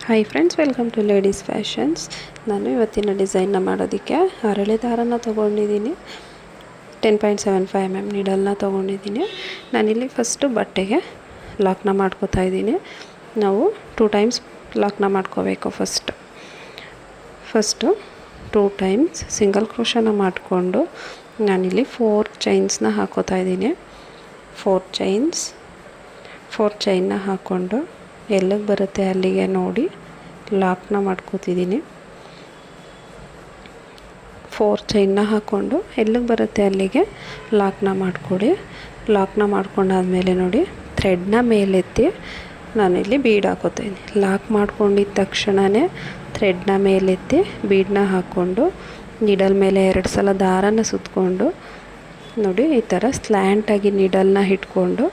Hi friends, welcome to ladies fashions. ನಾನು ಇವತ್ತಿನ ಡಿಸೈನ್ನ ಮಾಡೋದಕ್ಕೆ ಅರಳಿ ದಾರನ ತೊಗೊಂಡಿದ್ದೀನಿ. 10.75 mm ನೀಡಲ್ನ ತೊಗೊಂಡಿದ್ದೀನಿ. ನಾನಿಲ್ಲಿ ಫಸ್ಟು ಬಟ್ಟೆಗೆ ಲಾಕ್ನ ಮಾಡ್ಕೋತಾ ಇದ್ದೀನಿ. ನಾವು 2 ಟೈಮ್ಸ್ ಲಾಕ್ನ ಮಾಡ್ಕೋಬೇಕು. ಫಸ್ಟು 2 ಟೈಮ್ಸ್ ಸಿಂಗಲ್ ಕ್ರೋಶನ ಮಾಡಿಕೊಂಡು ನಾನಿಲ್ಲಿ 4 ಚೈನ್ಸ್ನ ಹಾಕೋತಾ ಇದ್ದೀನಿ. 4 ಚೈನ್ನ ಹಾಕ್ಕೊಂಡು ಎಲ್ಲಿಗೆ ಬರುತ್ತೆ ಅಲ್ಲಿಗೆ ನೋಡಿ ಲಾಕ್ನ ಮಾಡ್ಕೋತಿದ್ದೀನಿ. 4 ಚೈನ್ನ ಹಾಕ್ಕೊಂಡು ಎಲ್ಲಿಗೆ ಬರುತ್ತೆ ಅಲ್ಲಿಗೆ ಲಾಕ್ನ ಮಾಡಿಕೊಡಿ. ಲಾಕ್ನ ಮಾಡ್ಕೊಂಡಾದ್ಮೇಲೆ ನೋಡಿ ಥ್ರೆಡ್ನ ಮೇಲೆತ್ತಿ ನಾನಿಲ್ಲಿ ಬೀಡ್ ಹಾಕೋತೀನಿ. ಲಾಕ್ ಮಾಡ್ಕೊಂಡಿದ್ದ ತಕ್ಷಣವೇ ಥ್ರೆಡ್ನ ಮೇಲೆತ್ತಿ ಬೀಡನ್ನ ಹಾಕ್ಕೊಂಡು ನೀಡಲ್ ಮೇಲೆ 2 ಸಲ ದಾರನ ಸುತ್ತಕೊಂಡು ನೋಡಿ ಈ ಥರ ಸ್ಲ್ಯಾಂಟಾಗಿ ನೀಡಲ್ನ ಇಟ್ಕೊಂಡು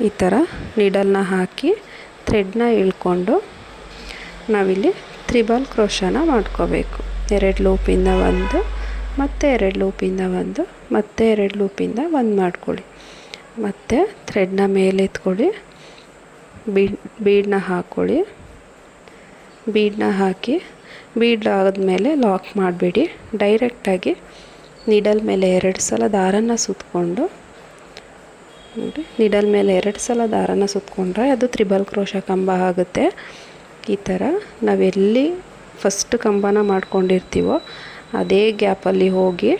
ಈ ಥರ ನೀಡಲ್ನ ಹಾಕಿ ಥ್ರೆಡ್ನ ಇಳ್ಕೊಂಡು ನಾವಿಲ್ಲಿ ತ್ರಿಬಲ್ ಕ್ರೋಶನ ಮಾಡ್ಕೋಬೇಕು. 2 ಲೂಪಿಂದ 1, ಮತ್ತು 2 ಲೂಪಿಂದ 1, ಮತ್ತು 2 ಲೂಪಿಂದ 1 ಮಾಡ್ಕೊಳ್ಳಿ. ಮತ್ತು ಥ್ರೆಡ್ನ ಮೇಲೆ ಎತ್ಕೊಳ್ಳಿ, ಬೀಡನ್ನ ಹಾಕ್ಕೊಳ್ಳಿ. ಬೀಡನ್ನ ಹಾಕಿ ಬೀಡ್ ಆದಮೇಲೆ ಲಾಕ್ ಮಾಡಬೇಡಿ. ಡೈರೆಕ್ಟಾಗಿ ನೀಡಲ್ ಮೇಲೆ 2 ಸಲ ದಾರನ ಸುತ್ತಕೊಂಡು ನೋಡಿ, ನೀಡಲ್ ಮೇಲೆ 2 ಸಲ ದಾರನ ಸುತ್ತಕೊಂಡ್ರೆ ಅದು ತ್ರಿಬಲ್ ಕ್ರೋಶ ಕಂಬ ಆಗುತ್ತೆ. ಈ ಥರ ನಾವೆಲ್ಲಿ ಫಸ್ಟ್ ಕಂಬನ ಮಾಡ್ಕೊಂಡಿರ್ತೀವೋ ಅದೇ ಗ್ಯಾಪಲ್ಲಿ ಹೋಗಿ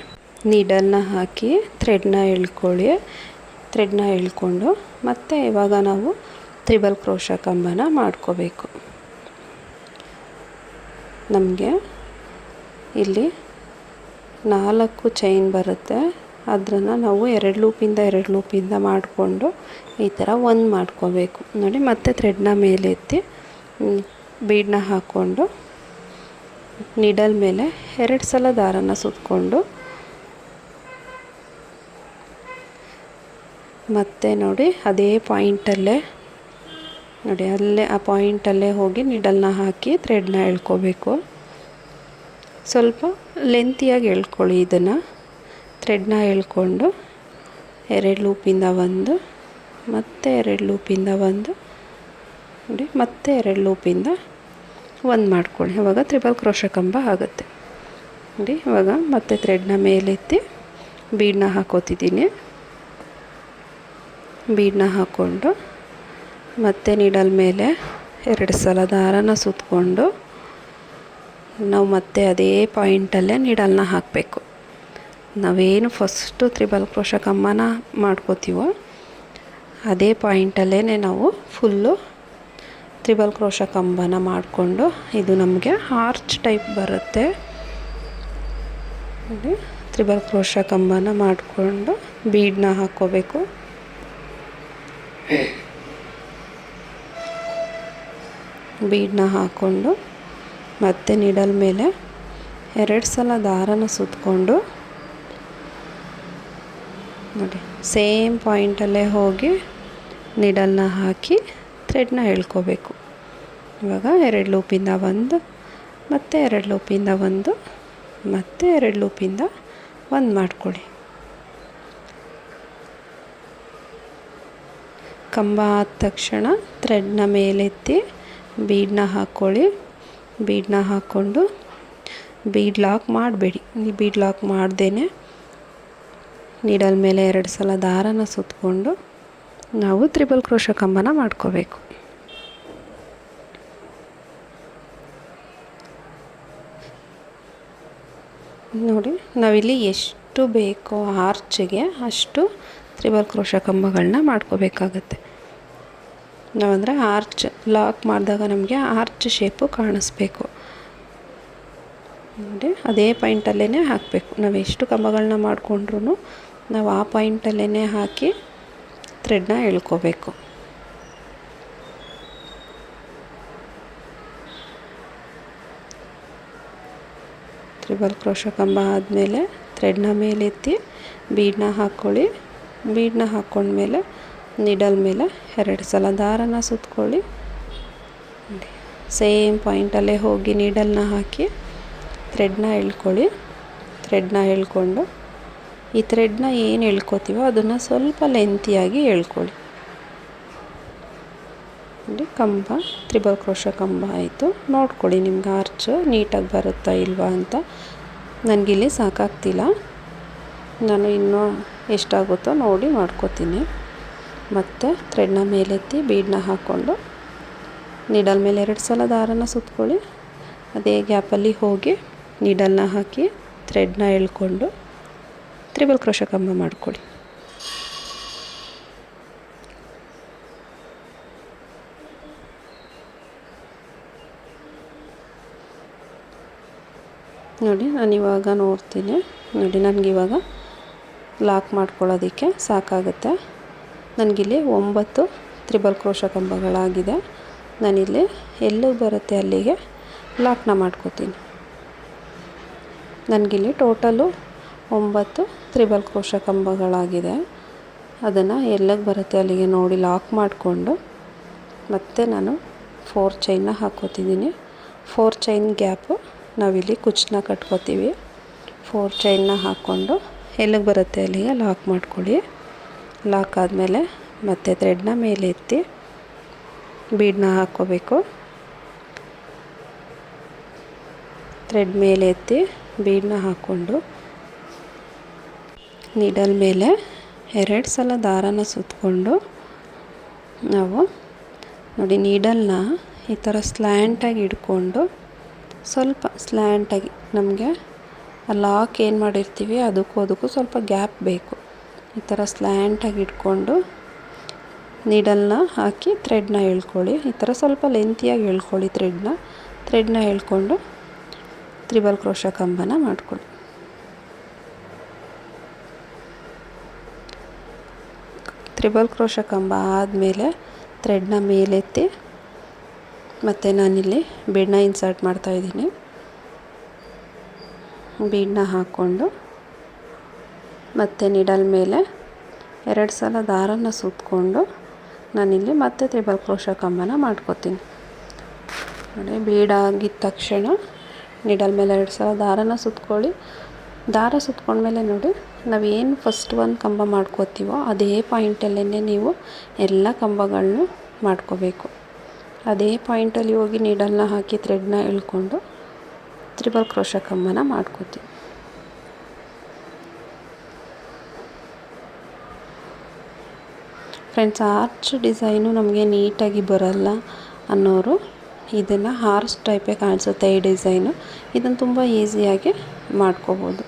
ನೀಡಲ್ನ ಹಾಕಿ ಥ್ರೆಡ್ನ ಎಳ್ಕೊಳ್ಳಿ. ಥ್ರೆಡ್ನ ಎಳ್ಕೊಂಡು ಮತ್ತೆ ಇವಾಗ ನಾವು ತ್ರಿಬಲ್ ಕ್ರೋಶ ಕಂಬನ ಮಾಡ್ಕೋಬೇಕು. ನಮಗೆ ಇಲ್ಲಿ 4 ಚೈನ್ ಬರುತ್ತೆ. ಅದನ್ನು ನಾವು 2 ಲೂಪಿಂದ ಮಾಡಿಕೊಂಡು ಈ ಥರ 1 ಮಾಡ್ಕೋಬೇಕು. ನೋಡಿ, ಮತ್ತೆ ಥ್ರೆಡ್ನ ಮೇಲೆ ಎತ್ತಿ ಬೀಡನ್ನ ಹಾಕ್ಕೊಂಡು ನೀಡಲ್ ಮೇಲೆ 2 ಸಲ ದಾರನ ಸುತ್ತಕೊಂಡು ಮತ್ತೆ ನೋಡಿ ಅದೇ ಪಾಯಿಂಟಲ್ಲೇ ನೋಡಿ ಆ ಪಾಯಿಂಟಲ್ಲೇ ಹೋಗಿ ನೀಡಲ್ನ ಹಾಕಿ ಥ್ರೆಡ್ನ ಎಳ್ಕೋಬೇಕು. ಸ್ವಲ್ಪ ಲೆಂತಿಯಾಗಿ ಎಳ್ಕೊಳ್ಳಿ. ಇದನ್ನು ಥ್ರೆಡ್ನ ಎಳ್ಕೊಂಡು 2 ಲೂಪಿಂದ 1, ಮತ್ತು 2 ಲೂಪಿಂದ 1 ನೋಡಿ, ಮತ್ತೆ 2 ಲೂಪಿಂದ 1 ಮಾಡ್ಕೊಳ್ಳಿ. ಇವಾಗ ತ್ರಿಬಲ್ ಕ್ರೋಶ ಕಂಬ ಆಗುತ್ತೆ ನೋಡಿ. ಇವಾಗ ಮತ್ತೆ ಥ್ರೆಡ್ನ ಮೇಲೆತ್ತಿ ಬೀಡನ್ನ ಹಾಕೋತಿದ್ದೀನಿ. ಬೀಡನ್ನ ಹಾಕ್ಕೊಂಡು ಮತ್ತೆ ನೀಡಲ್ ಮೇಲೆ 2 ಸಲ ದಾರನ ಸುತ್ತಕೊಂಡು ನಾವು ಮತ್ತೆ ಅದೇ ಪಾಯಿಂಟಲ್ಲೇ ನೀಡಲ್ನ ಹಾಕಬೇಕು. ನಾವೇನು ಫಸ್ಟು ತ್ರಿಬಲ್ ಕ್ರೋಶ ಕಂಬನ ಮಾಡ್ಕೋತೀವೋ ಅದೇ ಪಾಯಿಂಟಲ್ಲೇ ನಾವು ಫುಲ್ಲು ತ್ರಿಬಲ್ ಕ್ರೋಶ ಕಂಬನ ಮಾಡಿಕೊಂಡು ಇದು ನಮಗೆ ಆರ್ಚ್ ಟೈಪ್ ಬರುತ್ತೆ. ತ್ರಿಬಲ್ ಕ್ರೋಶ ಕಂಬನ ಮಾಡಿಕೊಂಡು ಬೀಡನ್ನ ಹಾಕ್ಕೋಬೇಕು. ಬೀಡನ್ನ ಹಾಕ್ಕೊಂಡು ಮತ್ತೆ ನೀಡಲ್ ಮೇಲೆ 2 ಸಲ ದಾರನ ಸುತ್ತಕೊಂಡು ನೋಡಿ ಸೇಮ್ ಪಾಯಿಂಟಲ್ಲೇ ಹೋಗಿ ನೀಡಲ್ನ ಹಾಕಿ ಥ್ರೆಡ್ನ ಎಳ್ಕೋಬೇಕು. ಇವಾಗ 2 ಲೂಪಿಂದ 1, ಮತ್ತು 2 ಲೂಪಿಂದ 1, ಮತ್ತು 2 ಲೂಪಿಂದ 1 ಮಾಡ್ಕೊಳ್ಳಿ. ಕಂಬ ಆದ ತಕ್ಷಣ ಥ್ರೆಡ್ನ ಮೇಲೆತ್ತಿ ಬೀಡನ್ನ ಹಾಕ್ಕೊಳ್ಳಿ. ಬೀಡನ್ನ ಹಾಕ್ಕೊಂಡು ಬೀಡ್ ಲಾಕ್ ಮಾಡಬೇಡಿ. ಬೀಡ್ ಲಾಕ್ ಮಾಡ್ದೇ ನೀಡಲ್ ಮೇಲೆ 2 ಸಲ ದಾರನ ಸುತ್ತಕೊಂಡು ನಾವು ತ್ರಿಬಲ್ ಕ್ರೋಶ ಕಂಬನ ಮಾಡ್ಕೋಬೇಕು. ನೋಡಿ, ನಾವಿಲ್ಲಿ ಎಷ್ಟು ಬೇಕೋ ಆರ್ಚ್ಗೆ ಅಷ್ಟು ತ್ರಿಬಲ್ ಕ್ರೋಶ ಕಂಬಗಳನ್ನ ಮಾಡ್ಕೋಬೇಕಾಗತ್ತೆ. ನಾವಂದರೆ ಆರ್ಚ್ ಲಾಕ್ ಮಾಡಿದಾಗ ನಮಗೆ ಆರ್ಚ್ ಶೇಪು ಕಾಣಿಸ್ಬೇಕು. ನೋಡಿ, ಅದೇ ಪಾಯಿಂಟಲ್ಲೇ ಹಾಕಬೇಕು. ನಾವು ಎಷ್ಟು ಕಂಬಗಳನ್ನ ಮಾಡಿಕೊಂಡ್ರೂ ನಾವು ಆ ಪಾಯಿಂಟಲ್ಲೇ ಹಾಕಿ ಥ್ರೆಡ್ನ ಎಳ್ಕೋಬೇಕು. ತ್ರಿಬಲ್ ಕ್ರೋಶ ಕಂಬ ಆದಮೇಲೆ ಥ್ರೆಡ್ನ ಮೇಲೆತ್ತಿ ಬೀಡನ್ನ ಹಾಕ್ಕೊಳ್ಳಿ. ಬೀಡನ್ನ ಹಾಕ್ಕೊಂಡ್ಮೇಲೆ ನೀಡಲ್ ಮೇಲೆ 2 ಸಲ ದಾರನ ಸುತ್ತಕೊಳ್ಳಿ. ಸೇಮ್ ಪಾಯಿಂಟಲ್ಲೇ ಹೋಗಿ ನೀಡಲ್ನ ಹಾಕಿ ಥ್ರೆಡ್ನ ಎಳ್ಕೊಳ್ಳಿ. ಥ್ರೆಡ್ನ ಎಳ್ಕೊಂಡು ಈ ಥ್ರೆಡ್ನ ಏನು ಎಳ್ಕೊತೀವೋ ಅದನ್ನು ಸ್ವಲ್ಪ ಲೆಂತಿಯಾಗಿ ಎಳ್ಕೊಳ್ಳಿ. ನೋಡಿ, ಕಂಬ ತ್ರಿಬಲ್ ಕ್ರೋಶ ಕಂಬ ಆಯಿತು. ನೋಡ್ಕೊಳ್ಳಿ ನಿಮ್ಗೆ ಆರ್ಚ್ ನೀಟಾಗಿ ಬರುತ್ತಾ ಇಲ್ವಾ ಅಂತ. ನನಗಿಲ್ಲಿ ಸಾಕಾಗ್ತಿಲ್ಲ, ನಾನು ಇನ್ನೂ ಎಷ್ಟಾಗುತ್ತೋ ನೋಡಿ ಮಾಡ್ಕೋತೀನಿ. ಮತ್ತು ಥ್ರೆಡ್ನ ಮೇಲೆತ್ತಿ ಬೀಡನ್ನ ಹಾಕ್ಕೊಂಡು ನೀಡಲ್ ಮೇಲೆ 2 ಸಲ ದಾರನ ಸುತ್ಕೊಳ್ಳಿ. ಅದೇ ಗ್ಯಾಪಲ್ಲಿ ಹೋಗಿ ನೀಡಲ್ನ ಹಾಕಿ ಥ್ರೆಡ್ನ ಎಳ್ಕೊಂಡು ತ್ರಿಬಲ್ ಕ್ರೋಶ ಕಂಬ ಮಾಡ್ಕೊಳ್ಳಿ. ನೋಡಿ ನಾನಿವಾಗ ನೋಡ್ತೀನಿ. ನೋಡಿ ನನಗಿವಾಗ ಲಾಕ್ ಮಾಡ್ಕೊಳ್ಳೋದಕ್ಕೆ ಸಾಕಾಗುತ್ತೆ. ನನಗಿಲ್ಲಿ 9 ತ್ರಿಬಲ್ ಕ್ರೋಶ ಕಂಬಗಳಾಗಿದೆ. ನಾನಿಲ್ಲಿ ಎಲ್ಲಿಗೆ ಬರುತ್ತೆ ಅಲ್ಲಿಗೆ ಲಾಕ್ನ ಮಾಡ್ಕೋತೀನಿ. ನನಗಿಲ್ಲಿ ಟೋಟಲು 9 ತ್ರಿಬಲ್ ಕ್ರೋಶ ಕಂಬಗಳಾಗಿದೆ. ಅದನ್ನು ಎಲ್ಲಿಗೆ ಬರುತ್ತೆ ಅಲ್ಲಿಗೆ ನೋಡಿ ಲಾಕ್ ಮಾಡಿಕೊಂಡು ಮತ್ತೆ ನಾನು 4 ಚೈನ್ನ ಹಾಕ್ಕೋತಿದ್ದೀನಿ. 4 ಚೈನ್ ಗ್ಯಾಪು ನಾವಿಲ್ಲಿ ಕುಚ್ಚನ್ನ ಕಟ್ಕೋತೀವಿ. 4 ಚೈನ್ನ ಹಾಕ್ಕೊಂಡು ಎಲ್ಲಿಗೆ ಬರುತ್ತೆ ಅಲ್ಲಿಗೆ ಲಾಕ್ ಮಾಡ್ಕೊಳ್ಳಿ. ಲಾಕ್ ಆದಮೇಲೆ ಮತ್ತೆ ಥ್ರೆಡ್ನ ಮೇಲೆ ಎತ್ತಿ ಬೀಡನ್ನ ಹಾಕ್ಕೋಬೇಕು. ಥ್ರೆಡ್ ಮೇಲೆ ಎತ್ತಿ ಬೀಡನ್ನ ಹಾಕ್ಕೊಂಡು ನೀಡಲ್ ಮೇಲೆ 2 ಸಲ ದಾರನ ಸುತ್ತಕೊಂಡು ನಾವು ನೋಡಿ ನೀಡಲ್ನ ಈ ಥರ ಸ್ಲ್ಯಾಂಟಾಗಿ ಹಿಡ್ಕೊಂಡು ಸ್ವಲ್ಪ ಸ್ಲ್ಯಾಂಟಾಗಿ ನಮಗೆ ಲಾಕ್ ಏನು ಮಾಡಿರ್ತೀವಿ ಅದಕ್ಕೂ ಸ್ವಲ್ಪ ಗ್ಯಾಪ್ ಬೇಕು. ಈ ಥರ ಸ್ಲ್ಯಾಂಟಾಗಿ ಇಟ್ಕೊಂಡು ನೀಡಲ್ನ ಹಾಕಿ ಥ್ರೆಡ್ನ ಎಳ್ಕೊಳ್ಳಿ. ಈ ಥರ ಸ್ವಲ್ಪ ಲೆಂತಿಯಾಗಿ ಎಳ್ಕೊಳ್ಳಿ ಥ್ರೆಡ್ನ ಎಳ್ಕೊಂಡು ತ್ರಿಬಲ್ ಕ್ರೋಶ ಕಂಬನ ಮಾಡ್ಕೊಳ್ಳಿ. ತ್ರಿಬಲ್ ಕ್ರೋಶ ಕಂಬ ಆದಮೇಲೆ ಥ್ರೆಡ್ನ ಮೇಲೆತ್ತಿ ಮತ್ತು ನಾನಿಲ್ಲಿ ಬೀಡನ್ನ ಇನ್ಸರ್ಟ್ ಮಾಡ್ತಾಯಿದ್ದೀನಿ. ಬೀಡನ್ನ ಹಾಕ್ಕೊಂಡು ಮತ್ತು ನೀಡಲ್ ಮೇಲೆ 2 ಸಲ ದಾರನ ಸುತ್ತಕೊಂಡು ನಾನಿಲ್ಲಿ ಮತ್ತೆ ತ್ರಿಬಲ್ ಕ್ರೋಶ ಕಂಬನ ಮಾಡ್ಕೋತೀನಿ. ನೋಡಿ ಬೀಡಾಗಿದ್ದ ತಕ್ಷಣ ನೀಡಲ್ ಮೇಲೆ 2 ಸಲ ದಾರನ ಸುತ್ಕೊಳ್ಳಿ. ದಾರ ಸುತ್ಕೊಂಡ್ಮೇಲೆ ನೋಡಿ ನಾವು ಏನು ಫಸ್ಟ್ ಒಂದು ಕಂಬ ಮಾಡ್ಕೋತೀವೋ ಅದೇ ಪಾಯಿಂಟಲ್ಲೇ ನೀವು ಎಲ್ಲ ಕಂಬಗಳನ್ನೂ ಮಾಡ್ಕೋಬೇಕು. ಅದೇ ಪಾಯಿಂಟಲ್ಲಿ ಹೋಗಿ ನೀಡಲ್ನ ಹಾಕಿ ಥ್ರೆಡ್ನ ಎಳ್ಕೊಂಡು ತ್ರಿಬಲ್ ಕ್ರೋಶ ಕಂಬನ ಮಾಡ್ಕೋತೀವಿ. ಫ್ರೆಂಡ್ಸ್, ಆರ್ಚ್ ಡಿಸೈನು ನಮಗೆ ನೀಟಾಗಿ ಬರಲ್ಲ ಅನ್ನೋರು ಇದನ್ನು ಹಾರ್ಸ್ ಟೈಪೇ ಕಾಣಿಸುತ್ತೆ ಈ ಡಿಸೈನು. ಇದನ್ನು ತುಂಬ ಈಸಿಯಾಗಿ ಮಾಡ್ಕೋಬೋದು.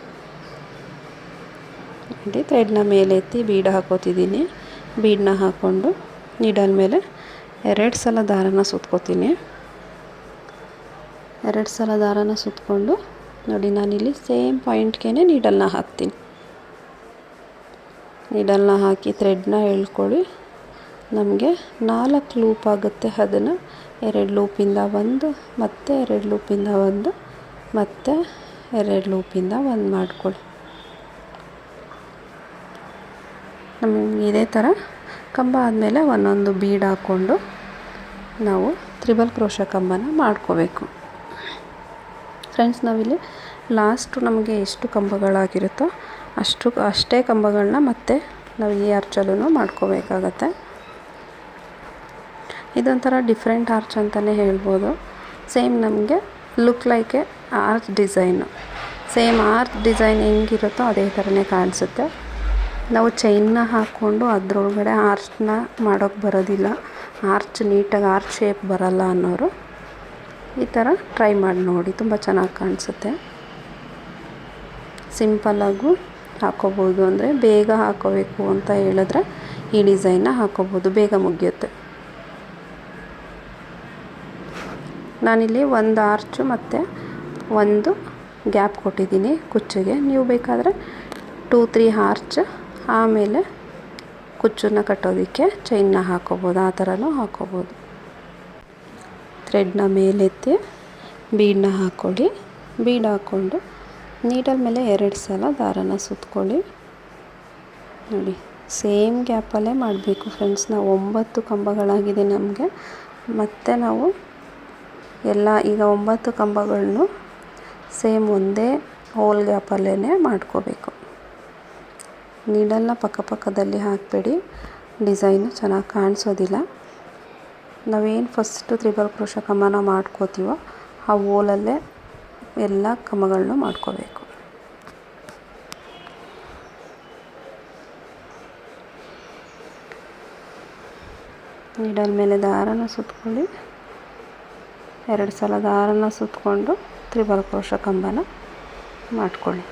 ನೋಡಿ ಥ್ರೆಡ್ನ ಮೇಲೆ ಎತ್ತಿ ಬೀಡ ಹಾಕೋತಿದ್ದೀನಿ. ಬೀಡನ್ನ ಹಾಕ್ಕೊಂಡು ನೀಡಲ್ ಮೇಲೆ 2 ಸಲ ದಾರನ ಸುತ್ಕೋತೀನಿ. 2 ಸಲ ದಾರನ ಸುತ್ತಕೊಂಡು ನೋಡಿ ನಾನಿಲ್ಲಿ ಸೇಮ್ ಪಾಯಿಂಟ್ಗೆ ನೀಡಲ್ನ ಹಾಕ್ತೀನಿ. ನೀಡಲ್ನ ಹಾಕಿ ಥ್ರೆಡ್ನ ಎಳ್ಕೊಳ್ಳಿ. ನಮಗೆ 4 ಲೂಪ್ ಆಗುತ್ತೆ. ಅದನ್ನು 2 ಲೂಪಿಂದ 1 ಮತ್ತು 2 ಲೂಪಿಂದ 1 ಮತ್ತು 2 ಲೂಪಿಂದ 1 ಮಾಡ್ಕೊಳ್ಳಿ. ನಮಗೆ ಇದೇ ಥರ ಕಂಬ ಆದಮೇಲೆ ಒಂದೊಂದು ಬೀಡ್ ಹಾಕ್ಕೊಂಡು ನಾವು ತ್ರಿಬಲ್ ಕ್ರೋಶ ಕಂಬನ ಮಾಡ್ಕೋಬೇಕು. ಫ್ರೆಂಡ್ಸ್, ನಾವಿಲ್ಲಿ ಲಾಸ್ಟು ನಮಗೆ ಎಷ್ಟು ಕಂಬಗಳಾಗಿರುತ್ತೋ ಅಷ್ಟೇ ಕಂಬಗಳನ್ನ ಮತ್ತೆ ನಾವು ಈ ಆರ್ಚಲ್ಲೂ ಮಾಡ್ಕೋಬೇಕಾಗತ್ತೆ. ಇದೊಂಥರ ಡಿಫ್ರೆಂಟ್ ಆರ್ಚ್ ಅಂತಲೇ ಹೇಳ್ಬೋದು. ಸೇಮ್ ನಮಗೆ look like a arch design. Same arch design ಹೆಂಗಿರುತ್ತೋ ಅದೇ ಥರನೇ ಕಾಣಿಸುತ್ತೆ. ನಾವು ಚೈನ್ನ ಹಾಕ್ಕೊಂಡು ಅದರೊಳಗಡೆ ಆರ್ಚ್ನ ಮಾಡೋಕ್ಕೆ ಬರೋದಿಲ್ಲ, ಆರ್ಚ್ ನೀಟಾಗಿ ಆರ್ಚ್ ಶೇಪ್ ಬರಲ್ಲ ಅನ್ನೋರು ಈ ಥರ ಟ್ರೈ ಮಾಡಿ ನೋಡಿ, ತುಂಬ ಚೆನ್ನಾಗಿ ಕಾಣಿಸುತ್ತೆ. ಸಿಂಪಲ್ಲಾಗೂ ಹಾಕ್ಕೋಬೋದು. ಅಂದರೆ ಬೇಗ ಹಾಕ್ಕೋಬೇಕು ಅಂತ ಹೇಳಿದ್ರೆ ಈ ಡಿಸೈನ್ನ ಹಾಕ್ಕೋಬೋದು, ಬೇಗ ಮುಗಿಯುತ್ತೆ. ನಾನಿಲ್ಲಿ 1 ಆರ್ಚು ಮತ್ತು 1 ಗ್ಯಾಪ್ ಕೊಟ್ಟಿದ್ದೀನಿ ಕುಚ್ಚಿಗೆ. ನೀವು ಬೇಕಾದರೆ 2-3 ಆರ್ಚ್ ಆಮೇಲೆ ಕುಚ್ಚನ್ನು ಕಟ್ಟೋದಕ್ಕೆ ಚೈನ್ನ ಹಾಕ್ಕೋಬೋದು, ಆ ಥರನೂ ಹಾಕ್ಕೋಬೋದು. ಥ್ರೆಡ್ನ ಮೇಲೆತ್ತಿ ಬೀಡನ್ನ ಹಾಕ್ಕೊಳ್ಳಿ. ಬೀಡ್ ಹಾಕ್ಕೊಂಡು ನೀಡಲ್ ಮೇಲೆ 2 ಸಲ ದಾರನ ಸುತ್ಕೊಳ್ಳಿ. ನೋಡಿ ಸೇಮ್ ಗ್ಯಾಪಲ್ಲೇ ಮಾಡಬೇಕು ಫ್ರೆಂಡ್ಸ್. ನಾವು 9 ಕಂಬಗಳಾಗಿದೆ ನಮಗೆ. ಮತ್ತು ನಾವು ಈಗ 9 ಕಂಬಗಳನ್ನು ಸೇಮ್ ಒಂದೇ ಹೋಲ್ ಗ್ಯಾಪಲ್ಲೇ ಮಾಡ್ಕೋಬೇಕು. ನೀಡಲ್ನ ಪಕ್ಕದಲ್ಲಿ ಹಾಕಬೇಡಿ, ಡಿಸೈನು ಚೆನ್ನಾಗಿ ಕಾಣಿಸೋದಿಲ್ಲ. ನಾವೇನು ಫಸ್ಟು ತ್ರಿಬಲ್ ಕ್ರೋಶ ಕಮ್ಮನ ಮಾಡ್ಕೋತೀವೋ ಆ ಹೋಲಲ್ಲೇ ಎಲ್ಲ ಕಮ್ಮಗಳನ್ನೂ ಮಾಡ್ಕೋಬೇಕು. ನೀಡಲ್ ಮೇಲೆ ದಾರನ ಸುತ್ಕೊಳ್ಳಿ, 2 ಸಲ ದಾರನ ಸುತ್ತಕೊಂಡು ತ್ರಿಬಲ್ ಕ್ರೋಶ ಕಂಬನ ಮಾಡ್ಕೊಳ್ಳಿ.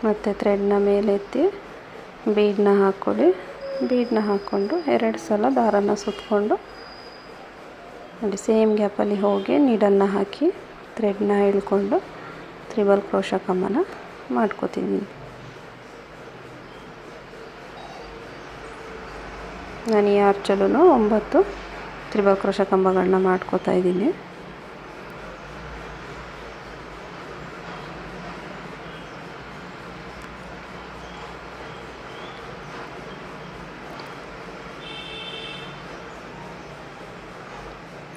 ಮತ್ತು ಥ್ರೆಡ್ನ ಮೇಲೆತ್ತಿ ಬೀಡನ್ನ ಹಾಕ್ಕೊಳ್ಳಿ. ಬೀಡನ್ನ ಹಾಕ್ಕೊಂಡು 2 ಸಲ ದಾರನ ಸುತ್ತಕೊಂಡು ನೋಡಿ ಸೇಮ್ ಗ್ಯಾಪಲ್ಲಿ ಹೋಗಿ ನೀಡಲ್ನ ಹಾಕಿ ಥ್ರೆಡ್ನ ಎಳ್ಕೊಂಡು ತ್ರಿಬಲ್ ಕ್ರೋಶ ಕಂಬನ ಮಾಡ್ಕೋತೀನಿ. ನಾನು ಈ ಆರ್ಚಲ್ಲೂ 9 ತ್ರಿಬಲ್ ಕ್ರೋಶ ಕಂಬಗಳನ್ನ ಮಾಡ್ಕೋತಾ ಇದ್ದೀನಿ.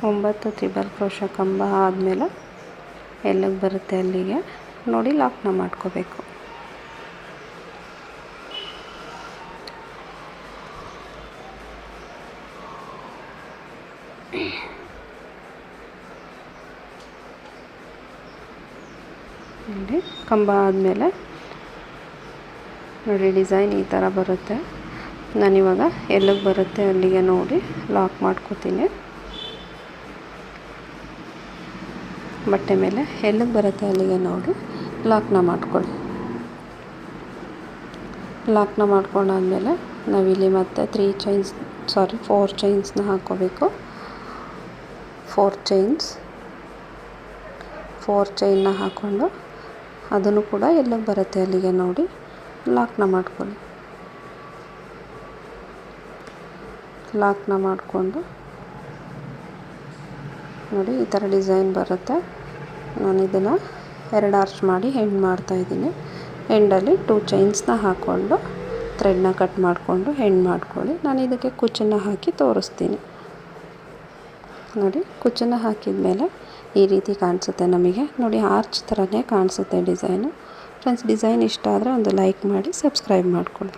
ಒಂಬತ್ತು ತ್ರಿಬಲ್ ಕ್ರೋಶ ಕಂಬ ಆದಮೇಲೆ ಎಲ್ಲಿಗೆ ಬರುತ್ತೆ ಅಲ್ಲಿಗೆ ನೋಡಿ ಲಾಕ್ನ ಮಾಡ್ಕೋಬೇಕು. ನೋಡಿ ಕಂಬ ಆದಮೇಲೆ ನೋಡಿ ಡಿಸೈನ್ ಈ ಥರ ಬರುತ್ತೆ. ನಾನಿವಾಗ ಎಲ್ಲಿಗೆ ಬರುತ್ತೆ ಅಲ್ಲಿಗೆ ನೋಡಿ ಲಾಕ್ ಮಾಡ್ಕೋತೀನಿ. ಬಟ್ಟೆ ಮೇಲೆ ಎಲ್ಲಿಗೆ ಬರುತ್ತೆ ಅಲ್ಲಿಗೆ ನೋಡಿ ಲಾಕ್ನ ಮಾಡ್ಕೊಳ್ಳಿ. ಲಾಕ್ನ ಮಾಡ್ಕೊಂಡಾದ್ಮೇಲೆ ನಾವಿಲ್ಲಿ ಮತ್ತೆ 4 ಚೈನ್ಸ್ನ ಹಾಕ್ಕೋಬೇಕು. 4 ಚೈನ್ನ ಹಾಕ್ಕೊಂಡು ಅದನ್ನು ಕೂಡ ಎಲ್ಲಿಗೆ ಬರುತ್ತೆ ಅಲ್ಲಿಗೆ ನೋಡಿ ಲಾಕ್ನ ಮಾಡ್ಕೊಳ್ಳಿ. ಲಾಕ್ನ ಮಾಡಿಕೊಂಡು ನೋಡಿ ಈ ಥರ ಡಿಸೈನ್ ಬರುತ್ತೆ. ನಾನು ಇದನ್ನು 2 ಆರ್ಚ್ ಮಾಡಿ ಎಂಡ್ ಮಾಡ್ತಾಯಿದ್ದೀನಿ. ಎಂಡಲ್ಲಿ 2 ಚೈನ್ಸ್ನ ಹಾಕ್ಕೊಂಡು ಥ್ರೆಡ್ನ ಕಟ್ ಮಾಡಿಕೊಂಡು ಎಂಡ್ ಮಾಡ್ಕೊಳ್ಳಿ. ನಾನು ಇದಕ್ಕೆ ಕುಚ್ಚನ್ನು ಹಾಕಿ ತೋರಿಸ್ತೀನಿ. ನೋಡಿ ಕುಚ್ಚನ್ನು ಹಾಕಿದ ಮೇಲೆ ಈ ರೀತಿ ಕಾಣಿಸುತ್ತೆ ನಮಗೆ. ನೋಡಿ ಆರ್ಚ್ ಥರನೇ ಕಾಣಿಸುತ್ತೆ ಡಿಸೈನು. ಫ್ರೆಂಡ್ಸ್ ಡಿಸೈನ್ ಇಷ್ಟ ಆದರೆ ಒಂದು ಲೈಕ್ ಮಾಡಿ ಸಬ್ಸ್ಕ್ರೈಬ್ ಮಾಡ್ಕೊಳ್ಳಿ.